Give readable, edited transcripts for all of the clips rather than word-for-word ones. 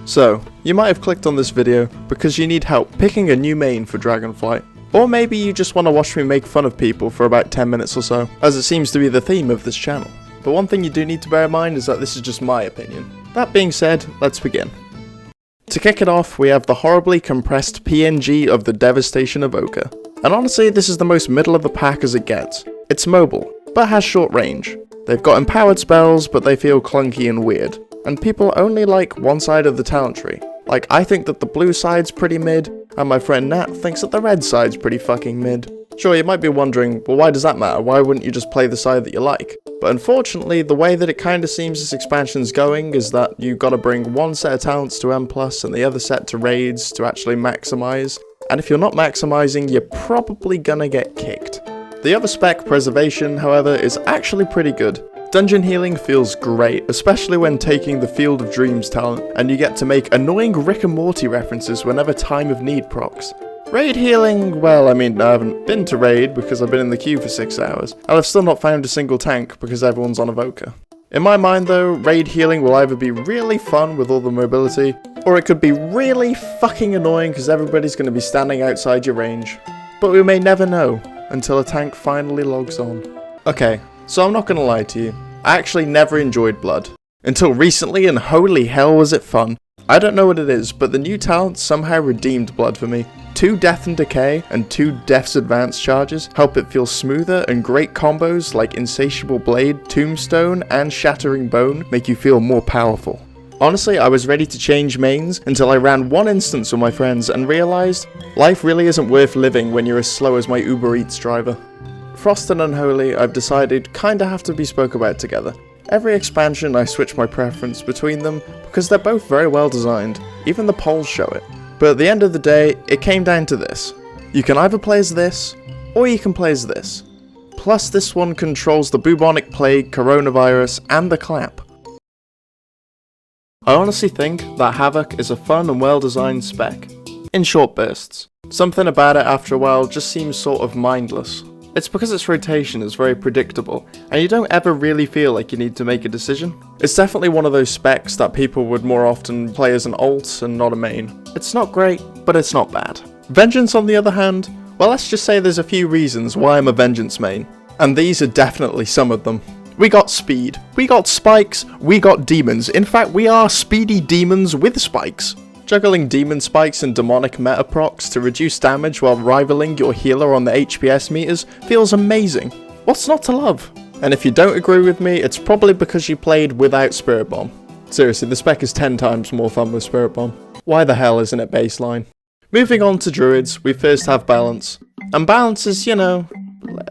So, you might have clicked on this video because you need help picking a new main for Dragonflight. Or maybe you just want to watch me make fun of people for about 10 minutes or so, as it seems to be the theme of this channel. But one thing you do need to bear in mind is that this is just my opinion. That being said, let's begin. To kick it off, we have the horribly compressed PNG of the Devastation Evoker. And honestly, this is the most middle of the pack as it gets. It's mobile, but has short range. They've got empowered spells, but they feel clunky and weird. And people only like one side of the talent tree. Like, I think that the blue side's pretty mid, and my friend Nat thinks that the red side's pretty fucking mid. Sure, you might be wondering, well, why does that matter? Why wouldn't you just play the side that you like? But unfortunately, the way that it kinda seems this expansion's going is that you gotta bring one set of talents to M+, and the other set to raids to actually maximize. And if you're not maximizing, you're probably gonna get kicked. The other spec, Preservation, however, is actually pretty good. Dungeon healing feels great, especially when taking the Field of Dreams talent, and you get to make annoying Rick and Morty references whenever Time of Need procs. Raid healing, well, I mean, I haven't been to raid because I've been in the queue for 6 hours, and I've still not found a single tank because everyone's on Evoker. In my mind though, raid healing will either be really fun with all the mobility, or it could be really fucking annoying because everybody's going to be standing outside your range. But we may never know until a tank finally logs on. Okay, so I'm not going to lie to you, I actually never enjoyed Blood. Until recently, and holy hell was it fun. I don't know what it is, but the new talent somehow redeemed Blood for me. 2 Death and Decay and 2 Death's Advance charges help it feel smoother, and great combos like Insatiable Blade, Tombstone, and Shattering Bone make you feel more powerful. Honestly, I was ready to change mains until I ran one instance with my friends and realised life really isn't worth living when you're as slow as my Uber Eats driver. Frost and Unholy, I've decided, kinda have to be spoke about together. Every expansion I switch my preference between them because they're both very well designed, even the polls show it. But at the end of the day, it came down to this. You can either play as this, or you can play as this. Plus this one controls the bubonic plague, coronavirus, and the clap. I honestly think that Havoc is a fun and well designed spec, in short bursts. Something about it after a while just seems sort of mindless. It's because its rotation is very predictable, and you don't ever really feel like you need to make a decision. It's definitely one of those specs that people would more often play as an alt and not a main. It's not great, but it's not bad. Vengeance on the other hand, well, let's just say there's a few reasons why I'm a Vengeance main, and these are definitely some of them. We got speed, we got spikes, we got demons. In fact, we are speedy demons with spikes. Juggling demon spikes and demonic meta procs to reduce damage while rivaling your healer on the HPS meters feels amazing. What's not to love? And if you don't agree with me, it's probably because you played without Spirit Bomb. Seriously, the spec is 10 times more fun with Spirit Bomb. Why the hell isn't it baseline? Moving on to Druids, we first have Balance. And Balance is, you know,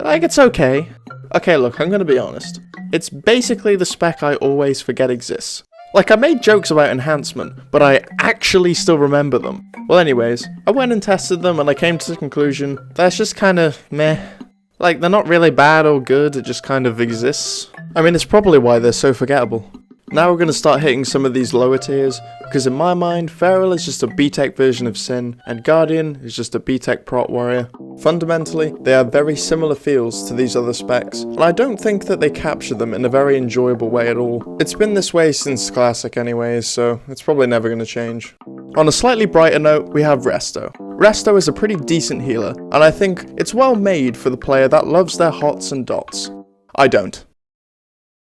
like it's okay. Okay, look, I'm gonna be honest. It's basically the spec I always forget exists. Like, I made jokes about enhancement, but I actually still remember them. Well anyways, I went and tested them and I came to the conclusion that's just kinda meh. Like, they're not really bad or good, it just kind of exists. I mean, it's probably why they're so forgettable. Now we're going to start hitting some of these lower tiers, because in my mind, Feral is just a B-Tech version of Sin, and Guardian is just a B-Tech prot warrior. Fundamentally, they have very similar feels to these other specs, and I don't think that they capture them in a very enjoyable way at all. It's been this way since Classic anyways, so it's probably never going to change. On a slightly brighter note, we have Resto. Resto is a pretty decent healer, and I think it's well made for the player that loves their hots and dots. I don't.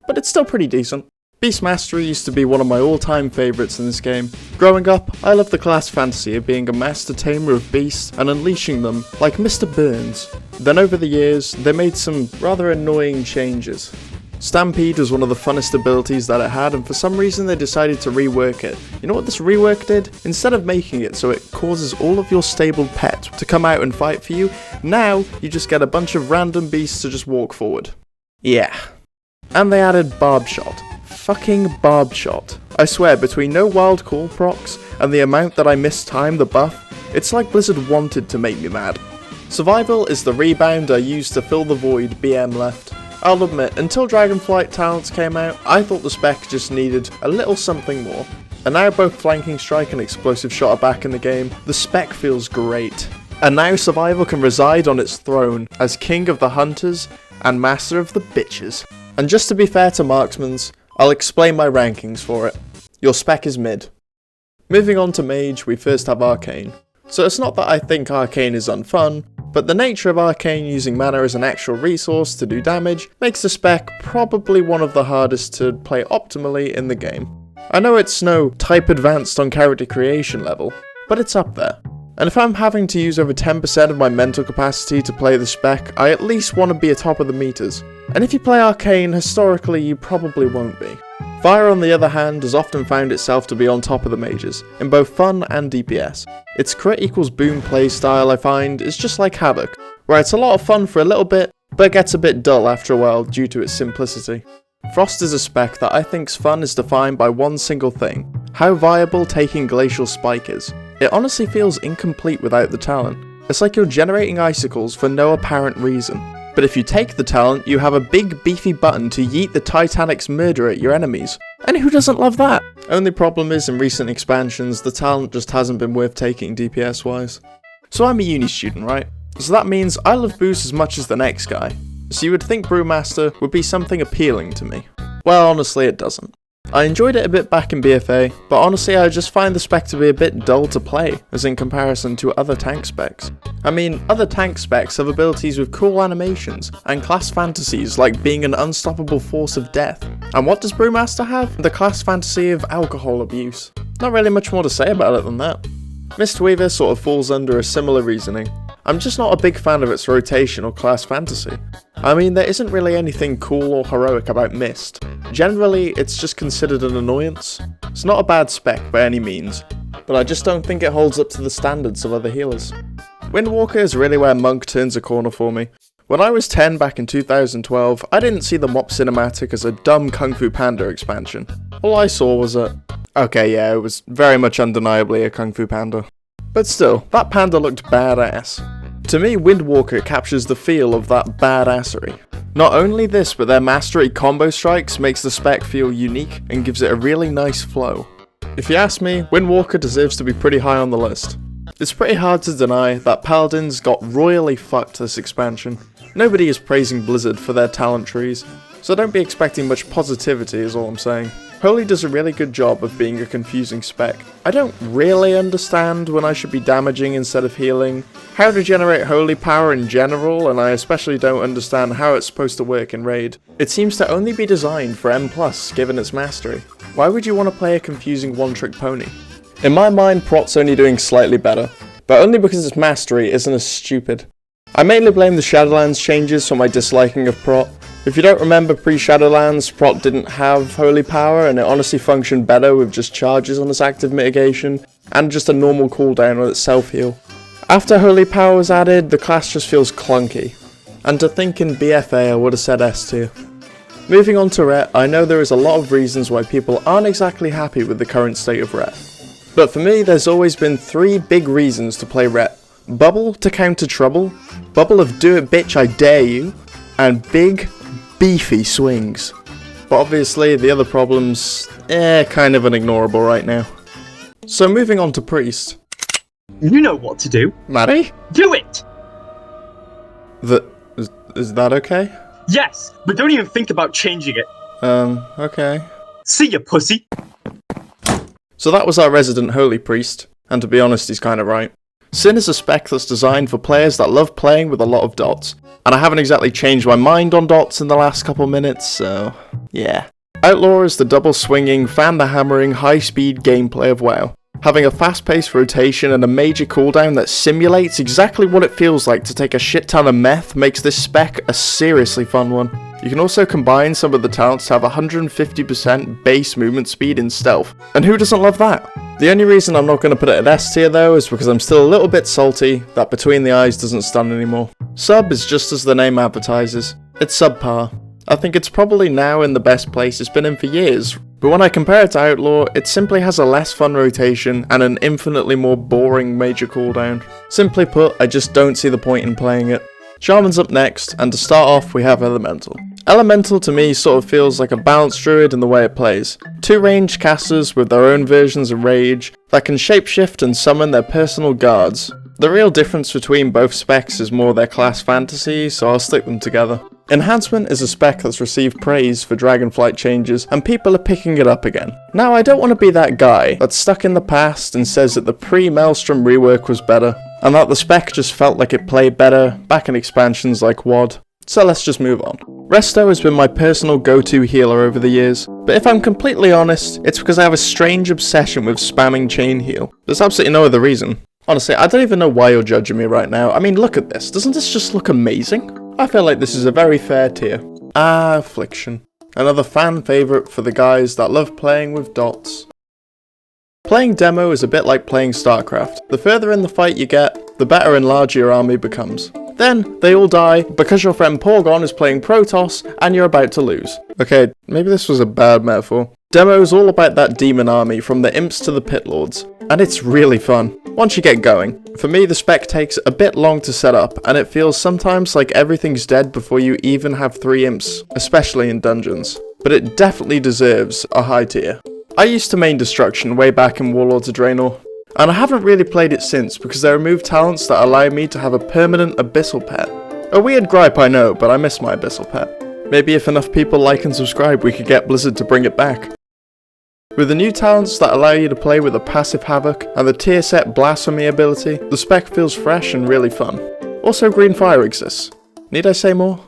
But it's still pretty decent. Beast Mastery used to be one of my all-time favourites in this game. Growing up, I loved the class fantasy of being a master tamer of beasts and unleashing them like Mr. Burns. Then over the years, they made some rather annoying changes. Stampede was one of the funnest abilities that it had, and for some reason they decided to rework it. You know what this rework did? Instead of making it so it causes all of your stable pets to come out and fight for you, now you just get a bunch of random beasts to just walk forward. Yeah. And they added Barb Shot. Fucking Barb Shot. I swear, between no wild call procs and the amount that I mistime the buff, it's like Blizzard wanted to make me mad. Survival is the rebound I used to fill the void BM left. I'll admit, until Dragonflight talents came out, I thought the spec just needed a little something more. And now both Flanking Strike and Explosive Shot are back in the game, the spec feels great. And now Survival can reside on its throne as King of the Hunters and Master of the Bitches. And just to be fair to Marksman's, I'll explain my rankings for it. Your spec is mid. Moving on to Mage, we first have Arcane. So it's not that I think Arcane is unfun, but the nature of Arcane using mana as an actual resource to do damage makes the spec probably one of the hardest to play optimally in the game. I know it's no type advanced on character creation level, but it's up there. And if I'm having to use over 10% of my mental capacity to play the spec, I at least want to be atop of the meters. And if you play Arcane, historically you probably won't be. Fire, on the other hand, has often found itself to be on top of the mages, in both fun and DPS. Its crit equals boom playstyle, I find, is just like Havoc, where it's a lot of fun for a little bit, but gets a bit dull after a while due to its simplicity. Frost is a spec that I think's fun is defined by one single thing: how viable taking Glacial Spike is. It honestly feels incomplete without the talent. It's like you're generating icicles for no apparent reason. But if you take the talent, you have a big beefy button to yeet the Titanic's murder at your enemies. And who doesn't love that? Only problem is, in recent expansions, the talent just hasn't been worth taking DPS wise. So I'm a uni student, right? So that means I love boost as much as the next guy. So you would think Brewmaster would be something appealing to me. Well, honestly it doesn't. I enjoyed it a bit back in BFA, but honestly I just find the spec to be a bit dull to play, as in comparison to other tank specs. I mean, other tank specs have abilities with cool animations, and class fantasies like being an unstoppable force of death. And what does Brewmaster have? The class fantasy of alcohol abuse. Not really much more to say about it than that. Mistweaver sort of falls under a similar reasoning. I'm just not a big fan of its rotation or class fantasy. I mean, there isn't really anything cool or heroic about Mist. Generally, it's just considered an annoyance. It's not a bad spec by any means, but I just don't think it holds up to the standards of other healers. Windwalker is really where Monk turns a corner for me. When I was 10 back in 2012, I didn't see the MOP cinematic as a dumb Kung Fu Panda expansion. All I saw was okay, yeah, it was very much undeniably a Kung Fu Panda. But still, that panda looked badass. To me, Windwalker captures the feel of that badassery. Not only this, but their mastery combo strikes makes the spec feel unique and gives it a really nice flow. If you ask me, Windwalker deserves to be pretty high on the list. It's pretty hard to deny that Paladins got royally fucked this expansion. Nobody is praising Blizzard for their talent trees, so don't be expecting much positivity is all I'm saying. Holy does a really good job of being a confusing spec. I don't really understand when I should be damaging instead of healing, how to generate holy power in general, and I especially don't understand how it's supposed to work in Raid. It seems to only be designed for M+, given its mastery. Why would you want to play a confusing one-trick pony? In my mind, Prot's only doing slightly better, but only because its mastery isn't as stupid. I mainly blame the Shadowlands changes for my disliking of Prot. If you don't remember pre-Shadowlands, Prot didn't have holy power, and it honestly functioned better with just charges on its active mitigation, and just a normal cooldown on its self-heal. After holy power was added, the class just feels clunky. And to think in BFA I would have said S tier. Moving on to Ret, I know there is a lot of reasons why people aren't exactly happy with the current state of Ret. But for me, there's always been 3 big reasons to play Ret. Bubble to counter trouble, bubble of do it bitch I dare you, and big, beefy swings. But obviously the other problems, kind of unignorable right now. So moving on to Priest. You know what to do. Maddie? Do it! Is that okay? Yes, but don't even think about changing it. Okay. See ya, pussy. So that was our resident Holy Priest, and to be honest, he's kind of right. Sin is a spec that's designed for players that love playing with a lot of dots, and I haven't exactly changed my mind on dots in the last couple minutes, so yeah. Outlaw is the double swinging, fan the hammering, high speed gameplay of WoW, having a fast paced rotation and a major cooldown that simulates exactly what it feels like to take a shit ton of meth makes this spec a seriously fun one. You can also combine some of the talents to have 150% base movement speed in stealth, and who doesn't love that? The only reason I'm not going to put it at S tier though is because I'm still a little bit salty that Between the Eyes doesn't stun anymore. Sub is just as the name advertises, it's subpar. I think it's probably now in the best place it's been in for years, but when I compare it to Outlaw, it simply has a less fun rotation and an infinitely more boring major cooldown. Simply put, I just don't see the point in playing it. Shaman's up next, and to start off we have Elemental. Elemental to me sort of feels like a balanced druid in the way it plays. 2 ranged casters with their own versions of rage that can shapeshift and summon their personal guards. The real difference between both specs is more their class fantasy, so I'll stick them together. Enhancement is a spec that's received praise for Dragonflight changes, and people are picking it up again. Now, I don't want to be that guy that's stuck in the past and says that the pre-Maelstrom rework was better, and that the spec just felt like it played better back in expansions like WoD. So let's just move on. Resto has been my personal go-to healer over the years, but if I'm completely honest, it's because I have a strange obsession with spamming chain heal. There's absolutely no other reason. Honestly, I don't even know why you're judging me right now. I mean, look at this. Doesn't this just look amazing? I feel like this is a very fair tier. Affliction. Another fan favourite for the guys that love playing with dots. Playing demo is a bit like playing StarCraft. The further in the fight you get, the better and larger your army becomes. Then, they all die because your friend Porgon is playing Protoss and you're about to lose. Okay, maybe this was a bad metaphor. Demo is all about that demon army from the imps to the pit lords, and it's really fun once you get going. For me, the spec takes a bit long to set up, and it feels sometimes like everything's dead before you even have 3 imps, especially in dungeons. But it definitely deserves a high tier. I used to main Destruction way back in Warlords of Draenor, and I haven't really played it since because they removed talents that allow me to have a permanent Abyssal pet. A weird gripe, I know, but I miss my Abyssal pet. Maybe if enough people like and subscribe, we could get Blizzard to bring it back. With the new talents that allow you to play with a passive Havoc and the tier set Blasphemy ability, the spec feels fresh and really fun. Also, Green Fire exists. Need I say more?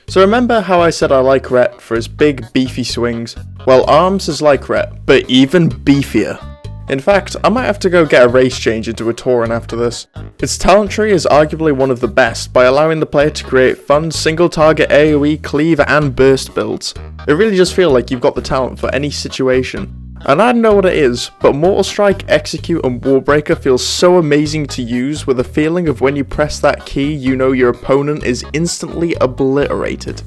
So remember how I said I like Ret for his big beefy swings? Well, Arms is like Ret, but even beefier. In fact, I might have to go get a race change into a Tauren after this. Its talent tree is arguably one of the best by allowing the player to create fun single target AoE, cleave and burst builds. It really just feels like you've got the talent for any situation. And I don't know what it is, but Mortal Strike, Execute and Warbreaker feels so amazing to use with a feeling of when you press that key you know your opponent is instantly obliterated.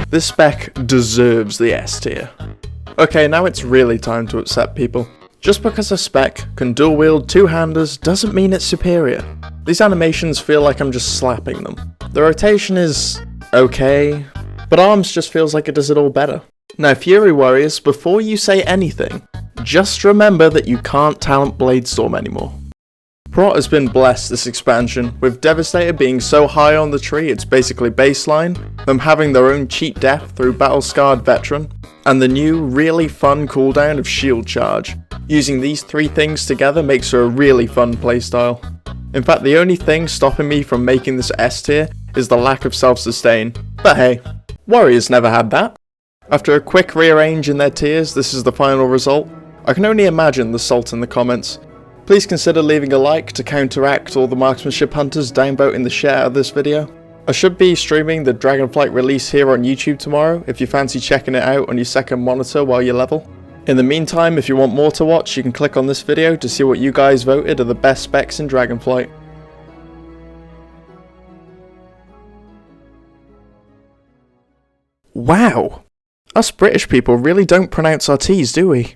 This spec deserves the S tier. Okay, now it's really time to upset people. Just because a spec can dual wield 2-handers doesn't mean it's superior. These animations feel like I'm just slapping them. The rotation is okay, but Arms just feels like it does it all better. Now Fury Warriors, before you say anything, just remember that you can't talent Bladestorm anymore. Prot has been blessed this expansion, with Devastator being so high on the tree it's basically baseline, them having their own cheat death through Battle Scarred Veteran, and the new, really fun cooldown of Shield Charge. Using these 3 things together makes for a really fun playstyle. In fact, the only thing stopping me from making this S tier is the lack of self-sustain. But hey, Warriors never had that. After a quick rearrange in their tiers, this is the final result. I can only imagine the salt in the comments. Please consider leaving a like to counteract all the marksmanship hunters downvoting the share of this video. I should be streaming the Dragonflight release here on YouTube tomorrow if you fancy checking it out on your second monitor while you level. In the meantime, if you want more to watch, you can click on this video to see what you guys voted are the best specs in Dragonflight. Wow! Us British people really don't pronounce our T's, do we?